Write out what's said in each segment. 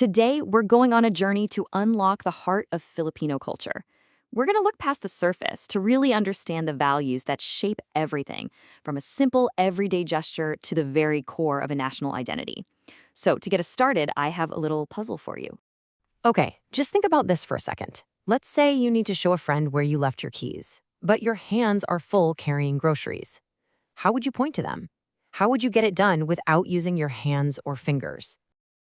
Today, we're going on a journey to unlock the heart of Filipino culture. We're going to look past the surface to really understand the values that shape everything, from a simple everyday gesture to the very core of a national identity. So, to get us started, I have a little puzzle for you. Okay, just think about this for a second. Let's say you need to show a friend where you left your keys, but your hands are full carrying groceries. How would you point to them? How would you get it done without using your hands or fingers?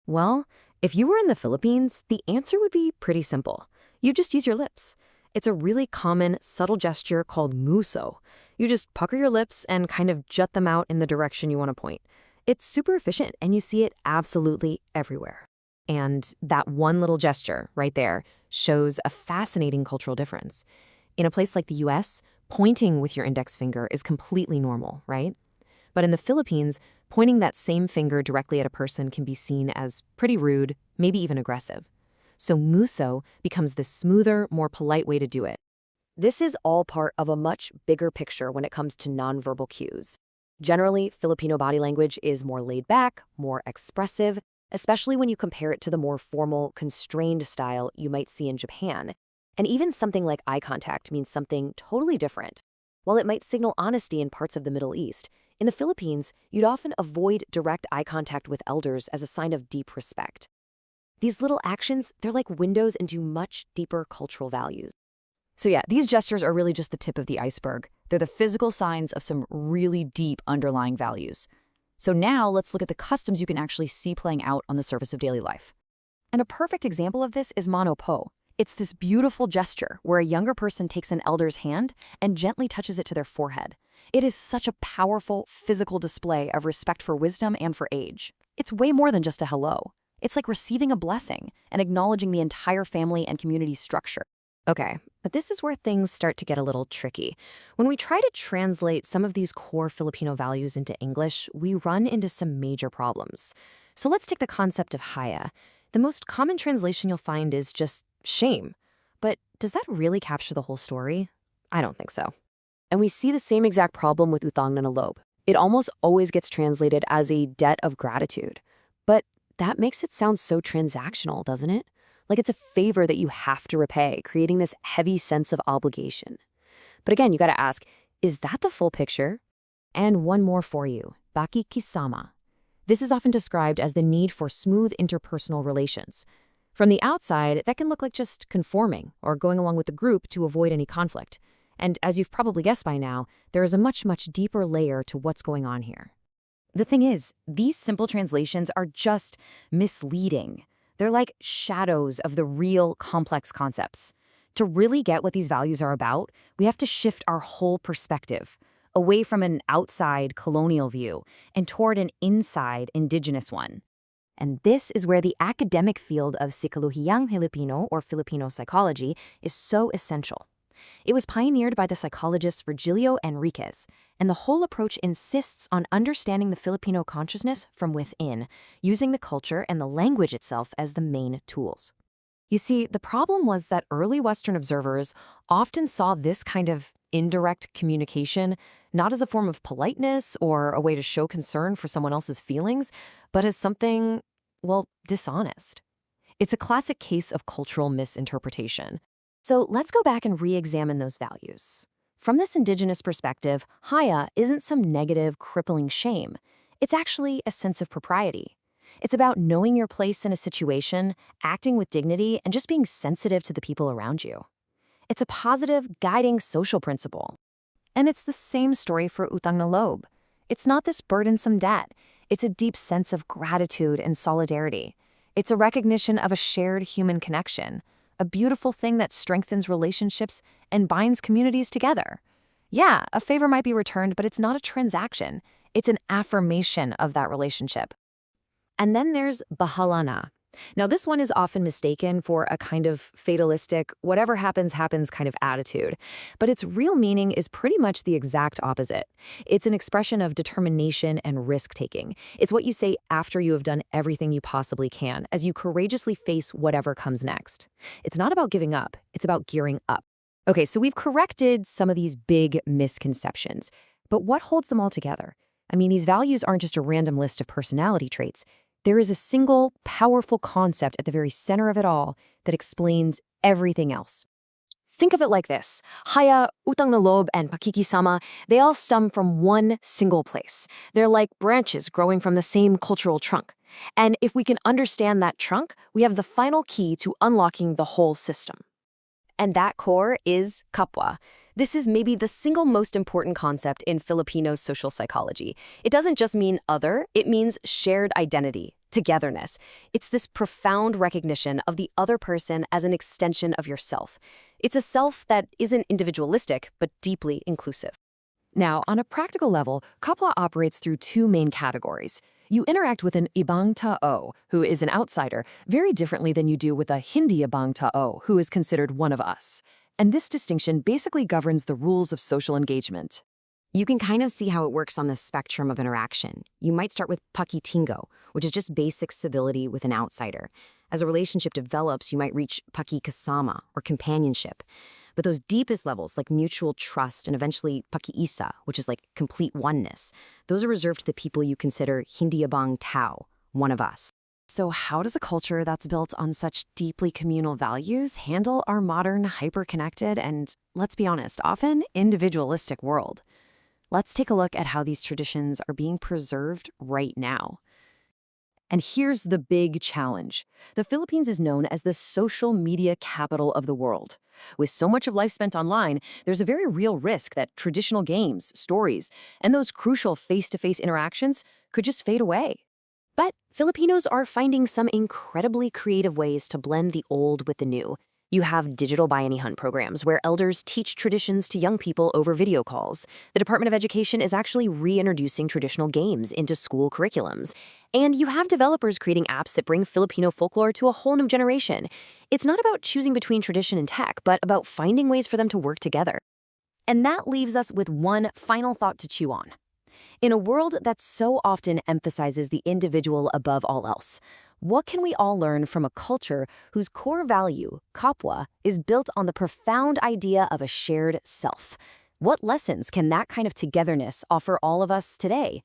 Well, if you were in the Philippines, the answer would be pretty simple. You just use your lips. It's a really common, subtle gesture called nguso. You just pucker your lips and kind of jut them out in the direction you want to point. It's super efficient, and you see it absolutely everywhere. And that one little gesture right there shows a fascinating cultural difference. In a place like the US, pointing with your index finger is completely normal, right? But in the Philippines, pointing that same finger directly at a person can be seen as pretty rude, maybe even aggressive. So nguso becomes the smoother, more polite way to do it. This is all part of a much bigger picture when it comes to nonverbal cues. Generally, Filipino body language is more laid back, more expressive, especially when you compare it to the more formal, constrained style you might see in Japan. And even something like eye contact means something totally different. While it might signal honesty in parts of the Middle East, in the Philippines, you'd often avoid direct eye contact with elders as a sign of deep respect. These little actions, they're like windows into much deeper cultural values. So yeah, these gestures are really just the tip of the iceberg. They're the physical signs of some really deep underlying values. So now let's look at the customs you can actually see playing out on the surface of daily life. And a perfect example of this is Mano. It's this beautiful gesture where a younger person takes an elder's hand and gently touches it to their forehead. It is such a powerful physical display of respect for wisdom and for age. It's way more than just a hello. It's like receiving a blessing and acknowledging the entire family and community structure. Okay, but this is where things start to get a little tricky. When we try to translate some of these core Filipino values into English, we run into some major problems. So let's take the concept of Hiya. The most common translation you'll find is just shame. But does that really capture the whole story? I don't think so. And we see the same exact problem with Utang and Loob. It almost always gets translated as a debt of gratitude. But that makes it sound so transactional, doesn't it? Like it's a favor that you have to repay, creating this heavy sense of obligation. But again, you gotta ask, is that the full picture? And one more for you, pakikisama. This is often described as the need for smooth interpersonal relations. From the outside, that can look like just conforming or going along with the group to avoid any conflict. And as you've probably guessed by now, there is a much, much deeper layer to what's going on here. The thing is, these simple translations are just misleading. They're like shadows of the real complex concepts. To really get what these values are about, we have to shift our whole perspective, away from an outside colonial view and toward an inside indigenous one. And this is where the academic field of Psikologiyang Filipino or Filipino psychology is so essential. It was pioneered by the psychologist Virgilio Enriquez, and the whole approach insists on understanding the Filipino consciousness from within, using the culture and the language itself as the main tools. You see, the problem was that early Western observers often saw this kind of indirect communication not as a form of politeness or a way to show concern for someone else's feelings, but as something, well, dishonest. It's a classic case of cultural misinterpretation. So let's go back and re-examine those values. From this indigenous perspective, Hiya isn't some negative, crippling shame. It's actually a sense of propriety. It's about knowing your place in a situation, acting with dignity, and just being sensitive to the people around you. It's a positive, guiding social principle. And it's the same story for Utang na Loob. It's not this burdensome debt. It's a deep sense of gratitude and solidarity. It's a recognition of a shared human connection, a beautiful thing that strengthens relationships and binds communities together. Yeah, a favor might be returned, but it's not a transaction. It's an affirmation of that relationship. And then there's Bahala. Now, this one is often mistaken for a kind of fatalistic, whatever happens, happens kind of attitude. But its real meaning is pretty much the exact opposite. It's an expression of determination and risk-taking. It's what you say after you have done everything you possibly can, as you courageously face whatever comes next. It's not about giving up, it's about gearing up. Okay, so we've corrected some of these big misconceptions. But what holds them all together? I mean, these values aren't just a random list of personality traits. There is a single, powerful concept at the very center of it all that explains everything else. Think of it like this. Hiya, Utang na Loob, and pakikisama, they all stem from one single place. They're like branches growing from the same cultural trunk. And if we can understand that trunk, we have the final key to unlocking the whole system. And that core is kapwa. This is maybe the single most important concept in Filipino social psychology. It doesn't just mean other, it means shared identity, togetherness. It's this profound recognition of the other person as an extension of yourself. It's a self that isn't individualistic, but deeply inclusive. Now, on a practical level, kapwa operates through two main categories. You interact with an ibang tao, who is an outsider, very differently than you do with a hindi ibang tao, who is considered one of us. And this distinction basically governs the rules of social engagement. You can kind of see how it works on the spectrum of interaction. You might start with pakitingo, which is just basic civility with an outsider. As a relationship develops, you might reach pakikasama, or companionship. But those deepest levels, like mutual trust and eventually pakiisa, which is like complete oneness, those are reserved to the people you consider hindi abang tao, one of us. So how does a culture that's built on such deeply communal values handle our modern, hyper-connected, and, let's be honest, often individualistic world? Let's take a look at how these traditions are being preserved right now. And here's the big challenge. The Philippines is known as the social media capital of the world. With so much of life spent online, there's a very real risk that traditional games, stories, and those crucial face-to-face interactions could just fade away. But Filipinos are finding some incredibly creative ways to blend the old with the new. You have digital bayani hunt programs where elders teach traditions to young people over video calls. The Department of Education is actually reintroducing traditional games into school curriculums. And you have developers creating apps that bring Filipino folklore to a whole new generation. It's not about choosing between tradition and tech, but about finding ways for them to work together. And that leaves us with one final thought to chew on. In a world that so often emphasizes the individual above all else, what can we all learn from a culture whose core value, kapwa, is built on the profound idea of a shared self? What lessons can that kind of togetherness offer all of us today?